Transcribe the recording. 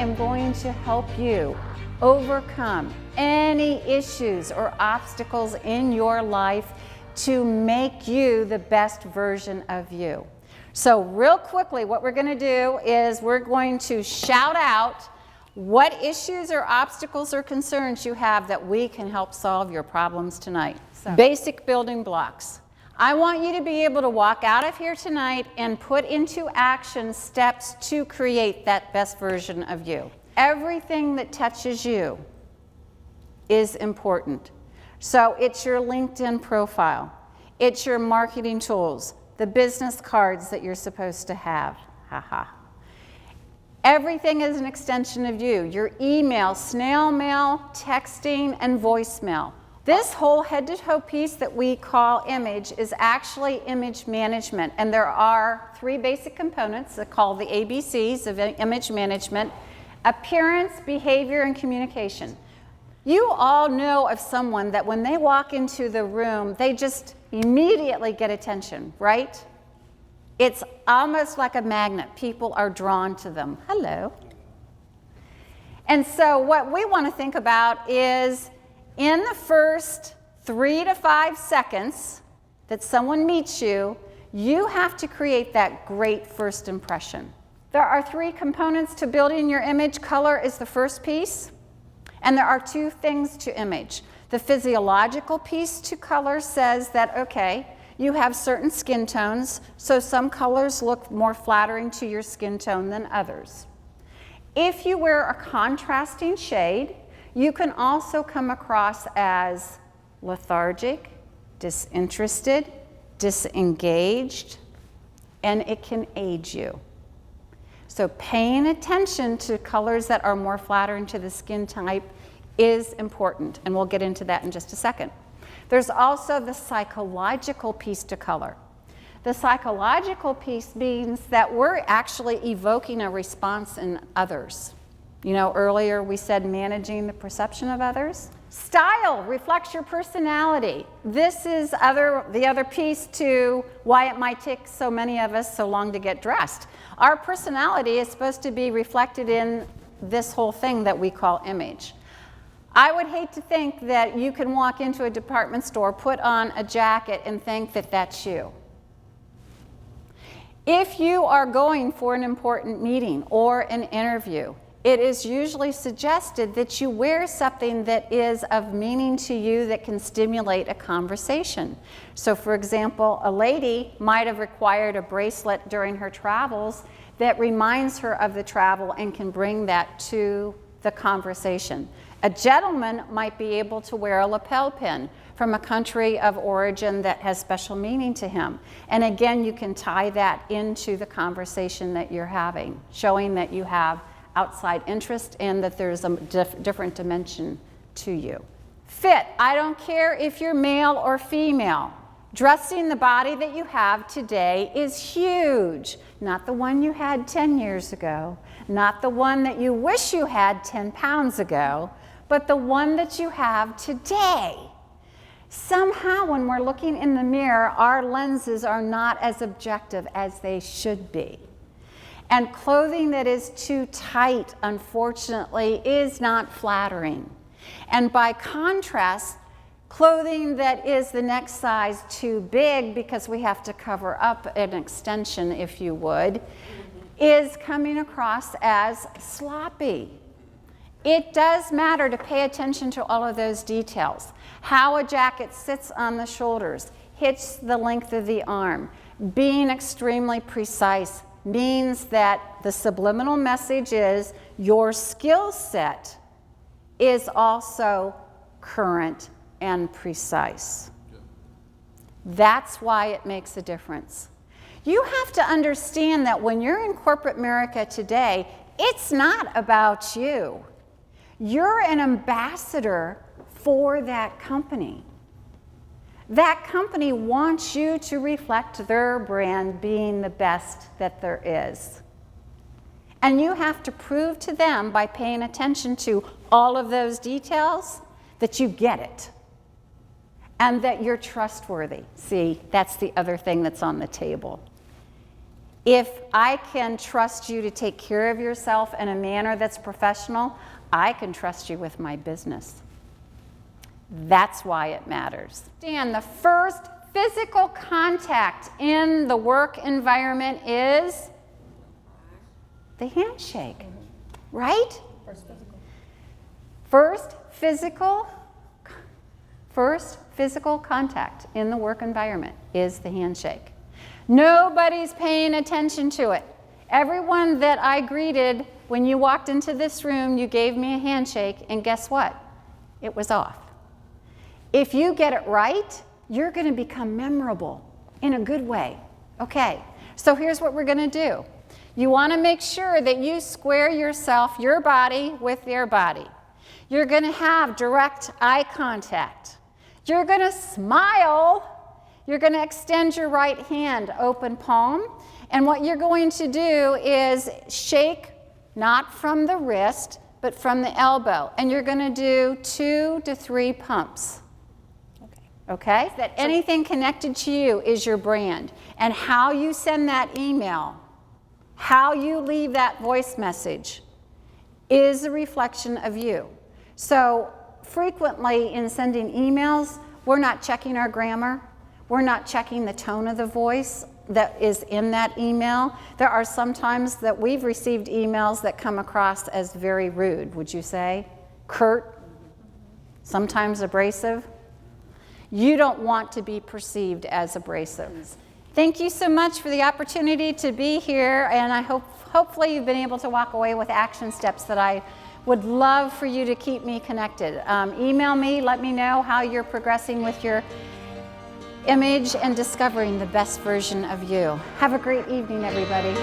am going to help you overcome any issues or obstacles in your life to make you the best version of you. So real quickly, what we're going to do is we're going to shout out what issues or obstacles or concerns you have that we can help solve your problems tonight. So, basic building blocks. I want you to be able to walk out of here tonight and put into action steps to create that best version of you. Everything that touches you is important. So it's your LinkedIn profile, it's your marketing tools, the business cards that you're supposed to have. Everything is an extension of you. Your email, snail mail, texting, and voicemail. This whole head-to-toe piece that we call image is actually image management. And there are 3 basic components that are called the ABCs of image management: appearance, behavior, and communication. You all know of someone that when they walk into the room, they just immediately get attention, right? It's almost like a magnet. People are drawn to them. Hello. And so what we want to think about is in the first 3 to 5 seconds that someone meets you, you have to create that great first impression. There are 3 components to building your image. Color is the first piece, and there are 2 things to image. The physiological piece to color says that, okay, you have certain skin tones, so some colors look more flattering to your skin tone than others. If you wear a contrasting shade, you can also come across as lethargic, disinterested, disengaged, and it can age you. So paying attention to colors that are more flattering to the skin type is important, and we'll get into that in just a second. There's also the psychological piece to color. The psychological piece means that we're actually evoking a response in others. You know, earlier we said managing the perception of others. Style reflects your personality. This is the other piece to why it might take so many of us so long to get dressed. Our personality is supposed to be reflected in this whole thing that we call image. I would hate to think that you can walk into a department store, put on a jacket, and think that that's you. If you are going for an important meeting or an interview, it is usually suggested that you wear something that is of meaning to you that can stimulate a conversation. So for example, a lady might have required a bracelet during her travels that reminds her of the travel and can bring that to the conversation. A gentleman might be able to wear a lapel pin from a country of origin that has special meaning to him. And again, you can tie that into the conversation that you're having, showing that you have outside interest and that there's a different dimension to you. Fit, I don't care if you're male or female. Dressing the body that you have today is huge. Not the one you had 10 years ago, not the one that you wish you had 10 pounds ago, but the one that you have today. Somehow when we're looking in the mirror, our lenses are not as objective as they should be. And clothing that is too tight, unfortunately, is not flattering. And by contrast, clothing that is the next size too big, because we have to cover up an extension, if you would, is coming across as sloppy. It does matter to pay attention to all of those details. How a jacket sits on the shoulders, hits the length of the arm. Being extremely precise means that the subliminal message is your skill set is also current and precise. That's why it makes a difference. You have to understand that when you're in corporate America today, it's not about you. You're an ambassador for that company. That company wants you to reflect their brand being the best that there is. And you have to prove to them by paying attention to all of those details that you get it and that you're trustworthy. See, that's the other thing that's on the table. If I can trust you to take care of yourself in a manner that's professional, I can trust you with my business. That's why it matters. And the first physical contact in the work environment is the handshake, right? First physical contact in the work environment is the handshake. Nobody's paying attention to it. Everyone that I greeted when you walked into this room, you gave me a handshake, and guess what? It was off. If you get it right, you're going to become memorable in a good way. Okay, so here's what we're going to do. You want to make sure that you square yourself, your body, with their body. You're going to have direct eye contact. You're going to smile. You're going to extend your right hand, open palm. And what you're going to do is shake, not from the wrist, but from the elbow. And you're going to do 2 to 3 pumps. Okay? That anything connected to you is your brand. And how you send that email, how you leave that voice message is a reflection of you. So frequently in sending emails, we're not checking our grammar. We're not checking the tone of the voice that is in that email. There are some times that we've received emails that come across as very rude, would you say? Curt, sometimes abrasive. You don't want to be perceived as abrasive. Thank you so much for the opportunity to be here, and I hopefully you've been able to walk away with action steps that I would love for you to keep me connected. Email me, let me know how you're progressing with your image and discovering the best version of you. Have a great evening, everybody.